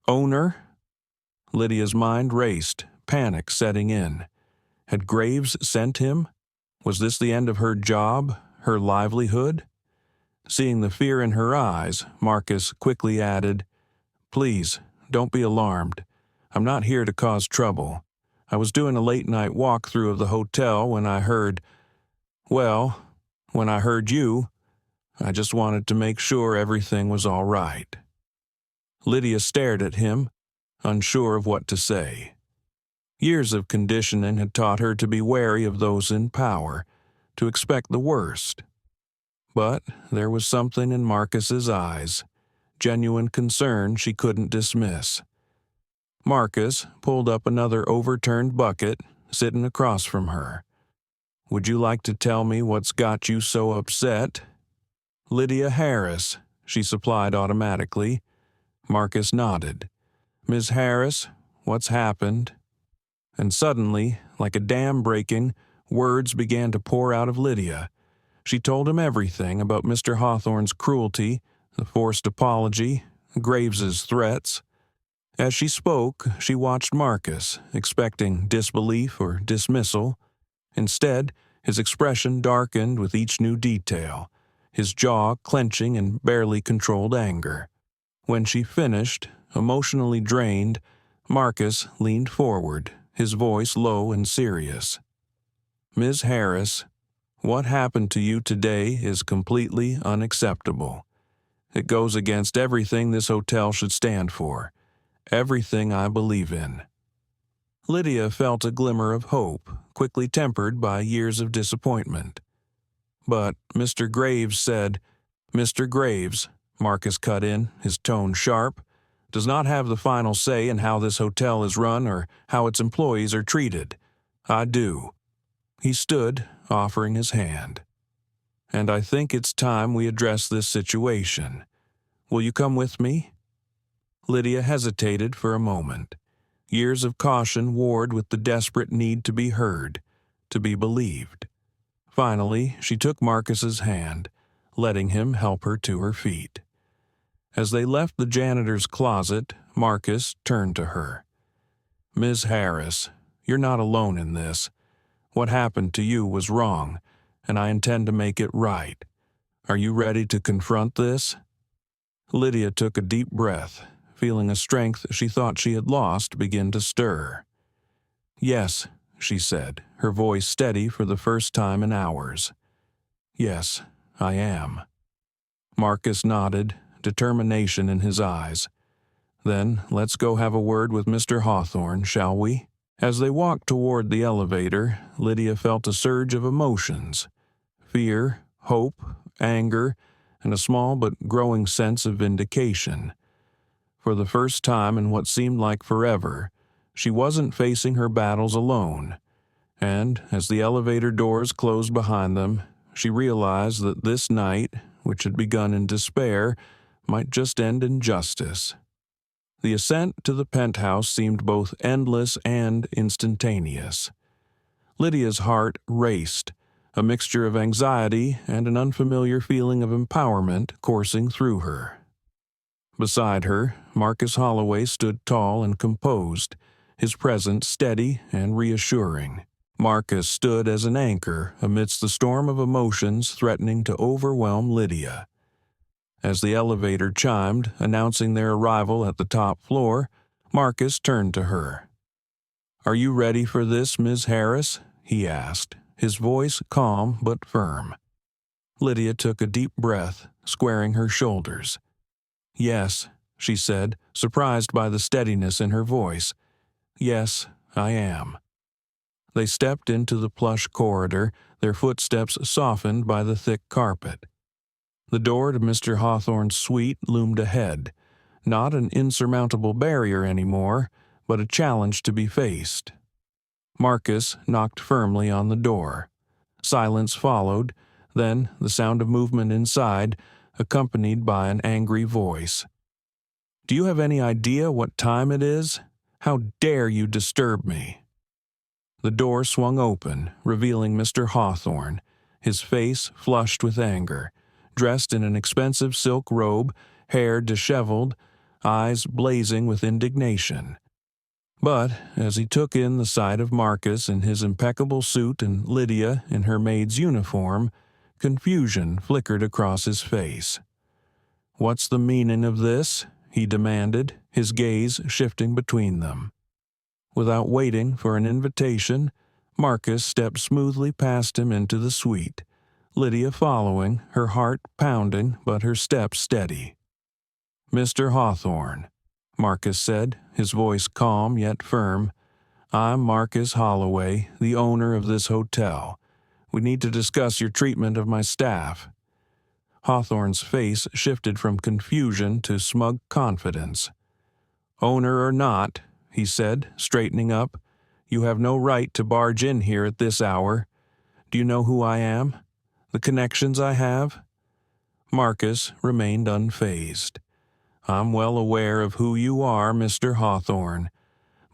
Owner? Lydia's mind raced, panic setting in. Had Graves sent him? Was this the end of her job, her livelihood? Seeing the fear in her eyes, Marcus quickly added, "Please, don't be alarmed. I'm not here to cause trouble. I was doing a late-night walkthrough of the hotel when I heard you. I just wanted to make sure everything was all right." Lydia stared at him, unsure of what to say. Years of conditioning had taught her to be wary of those in power, to expect the worst. But there was something in Marcus's eyes, genuine concern she couldn't dismiss. Marcus pulled up another overturned bucket, sitting across from her. "Would you like to tell me what's got you so upset?" "Lydia Harris," she supplied automatically. Marcus nodded. "Ms. Harris, what's happened?" And suddenly, like a dam breaking, words began to pour out of Lydia. She told him everything about Mr. Hawthorne's cruelty, the forced apology, Graves's threats. As she spoke, she watched Marcus, expecting disbelief or dismissal. Instead, his expression darkened with each new detail, his jaw clenching in barely controlled anger. When she finished, emotionally drained, Marcus leaned forward, his voice low and serious. "Ms. Harris, what happened to you today is completely unacceptable. It goes against everything this hotel should stand for, everything I believe in." Lydia felt a glimmer of hope, quickly tempered by years of disappointment. "But Mr. Graves said—" "Mr. Graves," Marcus cut in, his tone sharp, "does not have the final say in how this hotel is run or how its employees are treated. I do." He stood, offering his hand. "And I think it's time we address this situation. Will you come with me?" Lydia hesitated for a moment. Years of caution warred with the desperate need to be heard, to be believed. Finally, she took Marcus's hand, letting him help her to her feet. As they left the janitor's closet, Marcus turned to her. "Ms. Harris, you're not alone in this. What happened to you was wrong, and I intend to make it right. Are you ready to confront this?" Lydia took a deep breath, feeling a strength she thought she had lost begin to stir. "Yes," she said, her voice steady for the first time in hours. "Yes, I am." Marcus nodded, determination in his eyes. "Then let's go have a word with Mr. Hawthorne, shall we?" As they walked toward the elevator, Lydia felt a surge of emotions: fear, hope, anger, and a small but growing sense of vindication. For the first time in what seemed like forever, she wasn't facing her battles alone. And as the elevator doors closed behind them, she realized that this night, which had begun in despair, might just end in justice. The ascent to the penthouse seemed both endless and instantaneous. Lydia's heart raced, a mixture of anxiety and an unfamiliar feeling of empowerment coursing through her. Beside her, Marcus Holloway stood tall and composed, his presence steady and reassuring. Marcus stood as an anchor amidst the storm of emotions threatening to overwhelm Lydia. As the elevator chimed, announcing their arrival at the top floor, Marcus turned to her. "Are you ready for this, Ms. Harris?" he asked, his voice calm but firm. Lydia took a deep breath, squaring her shoulders. "Yes," she said, surprised by the steadiness in her voice. "Yes, I am." They stepped into the plush corridor, their footsteps softened by the thick carpet. The door to Mr. Hawthorne's suite loomed ahead, not an insurmountable barrier anymore, but a challenge to be faced. Marcus knocked firmly on the door. Silence followed, then the sound of movement inside, accompanied by an angry voice. "Do you have any idea what time it is? How dare you disturb me?" The door swung open, revealing Mr. Hawthorne, his face flushed with anger, dressed in an expensive silk robe, hair disheveled, eyes blazing with indignation. But as he took in the sight of Marcus in his impeccable suit and Lydia in her maid's uniform, confusion flickered across his face. "What's the meaning of this?" he demanded, his gaze shifting between them. Without waiting for an invitation, Marcus stepped smoothly past him into the suite, Lydia following, her heart pounding but her steps steady. "Mr. Hawthorne," Marcus said, his voice calm yet firm, "I'm Marcus Holloway, the owner of this hotel. We need to discuss your treatment of my staff." Hawthorne's face shifted from confusion to smug confidence. "Owner or not," he said, straightening up, "you have no right to barge in here at this hour. Do you know who I am? The connections I have?" Marcus remained unfazed. "I'm well aware of who you are, Mr. Hawthorne.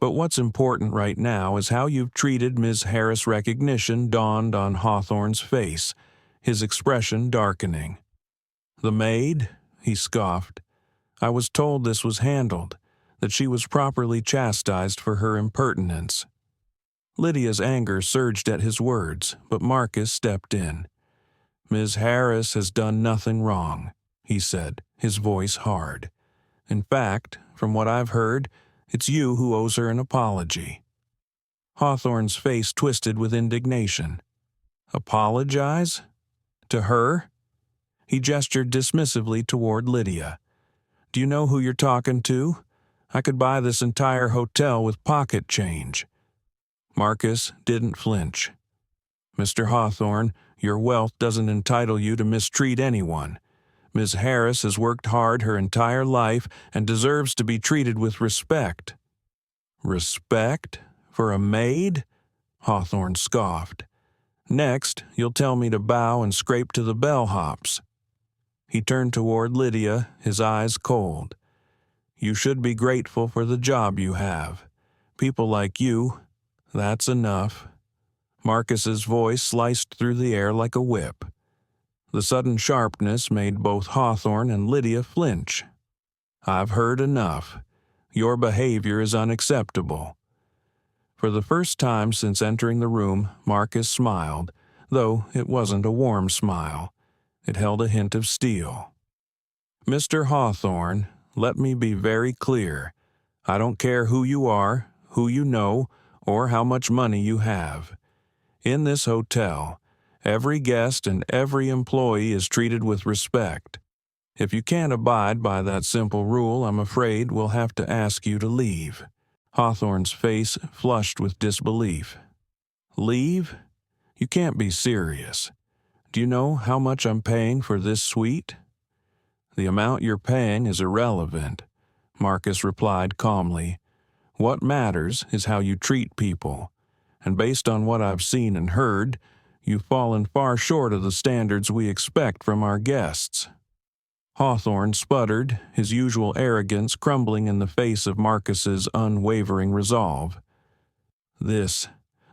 But what's important right now is how you've treated Ms. Harris." Recognition dawned on Hawthorne's face, his expression darkening. "The maid?" he scoffed. "I was told this was handled, that she was properly chastised for her impertinence." Lydia's anger surged at his words, but Marcus stepped in. "Ms. Harris has done nothing wrong," he said, his voice hard. "In fact, from what I've heard, it's you who owes her an apology." Hawthorne's face twisted with indignation. "Apologize? To her?" He gestured dismissively toward Lydia. "Do you know who you're talking to? I could buy this entire hotel with pocket change." Marcus didn't flinch. "Mr. Hawthorne, your wealth doesn't entitle you to mistreat anyone. Ms. Harris has worked hard her entire life and deserves to be treated with respect." "Respect? For a maid?" Hawthorne scoffed. "Next, you'll tell me to bow and scrape to the bellhops." He turned toward Lydia, his eyes cold. "You should be grateful for the job you have. People like you, that's enough." Marcus's voice sliced through the air like a whip. The sudden sharpness made both Hawthorne and Lydia flinch. "I've heard enough. Your behavior is unacceptable." For the first time since entering the room, Marcus smiled, though it wasn't a warm smile. It held a hint of steel. "Mr. Hawthorne, let me be very clear. I don't care who you are, who you know, or how much money you have. In this hotel, every guest and every employee is treated with respect. If you can't abide by that simple rule, I'm afraid we'll have to ask you to leave." Hawthorne's face flushed with disbelief. "Leave? You can't be serious. Do you know how much I'm paying for this suite?" "The amount you're paying is irrelevant," Marcus replied calmly. "What matters is how you treat people. And based on what I've seen and heard, you've fallen far short of the standards we expect from our guests." Hawthorne sputtered, his usual arrogance crumbling in the face of Marcus's unwavering resolve. This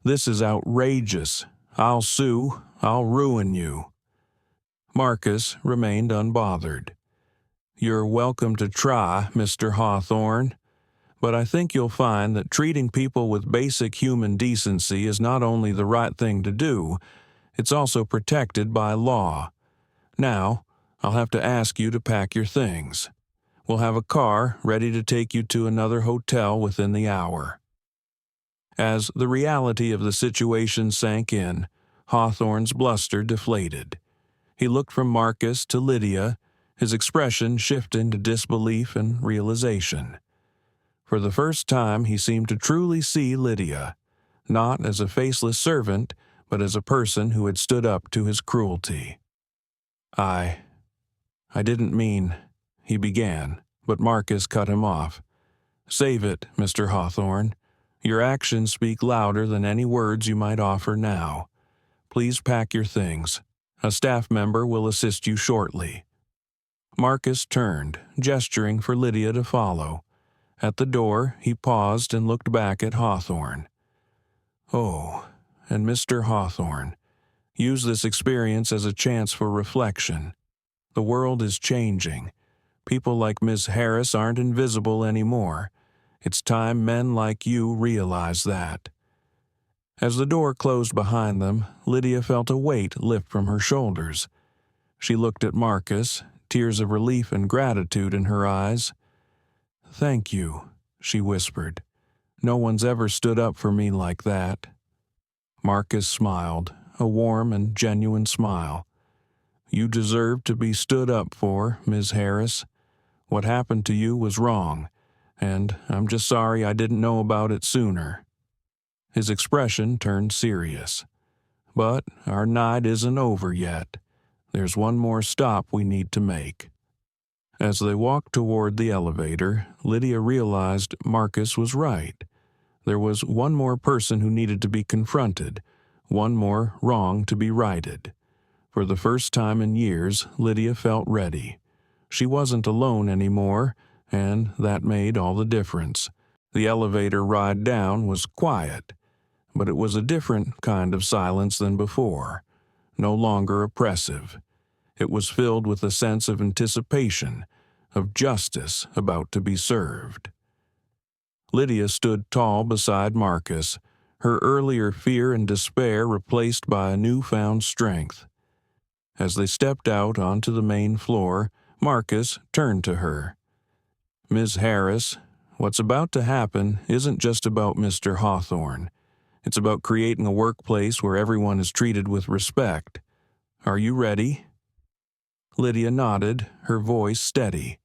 is outrageous. I'll sue. I'll ruin you." Marcus remained unbothered. "You're welcome to try, Mr. Hawthorne. But I think you'll find that treating people with basic human decency is not only the right thing to do, it's also protected by law. Now, I'll have to ask you to pack your things. We'll have a car ready to take you to another hotel within the hour." As the reality of the situation sank in, Hawthorne's bluster deflated. He looked from Marcus to Lydia, his expression shifting to disbelief and realization. For the first time, he seemed to truly see Lydia, not as a faceless servant, but as a person who had stood up to his cruelty. I didn't mean," he began, but Marcus cut him off. "Save it, Mr. Hawthorne. Your actions speak louder than any words you might offer now. Please pack your things. A staff member will assist you shortly." Marcus turned, gesturing for Lydia to follow. At the door, he paused and looked back at Hawthorne. "Oh, and Mr. Hawthorne, use this experience as a chance for reflection. The world is changing. People like Miss Harris aren't invisible anymore. It's time men like you realize that." As the door closed behind them, Lydia felt a weight lift from her shoulders. She looked at Marcus, tears of relief and gratitude in her eyes. "Thank you," she whispered. "No one's ever stood up for me like that." Marcus smiled, a warm and genuine smile. "You deserve to be stood up for, Ms. Harris. What happened to you was wrong, and I'm just sorry I didn't know about it sooner." His expression turned serious. "But our night isn't over yet. There's one more stop we need to make." As they walked toward the elevator, Lydia realized Marcus was right. There was one more person who needed to be confronted, one more wrong to be righted. For the first time in years, Lydia felt ready. She wasn't alone anymore, and that made all the difference. The elevator ride down was quiet, but it was a different kind of silence than before, no longer oppressive. It was filled with a sense of anticipation, of justice about to be served. Lydia stood tall beside Marcus, her earlier fear and despair replaced by a newfound strength. As they stepped out onto the main floor, Marcus turned to her. "Ms. Harris, what's about to happen isn't just about Mr. Hawthorne. It's about creating a workplace where everyone is treated with respect. Are you ready?" Lydia nodded, her voice steady.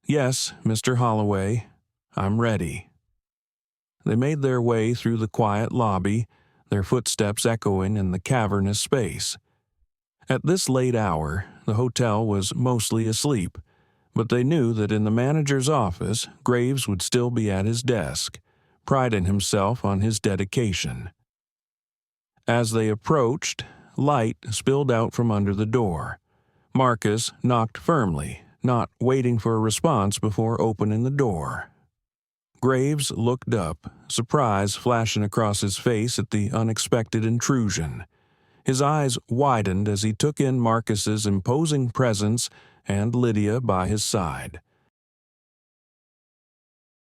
"Yes, Mr. Holloway, I'm ready." They made their way through the quiet lobby, their footsteps echoing in the cavernous space. At this late hour, the hotel was mostly asleep, but they knew that in the manager's office, Graves would still be at his desk, priding himself on his dedication. As they approached, light spilled out from under the door. Marcus knocked firmly, not waiting for a response before opening the door. Graves looked up, surprise flashing across his face at the unexpected intrusion. His eyes widened as he took in Marcus's imposing presence and Lydia by his side.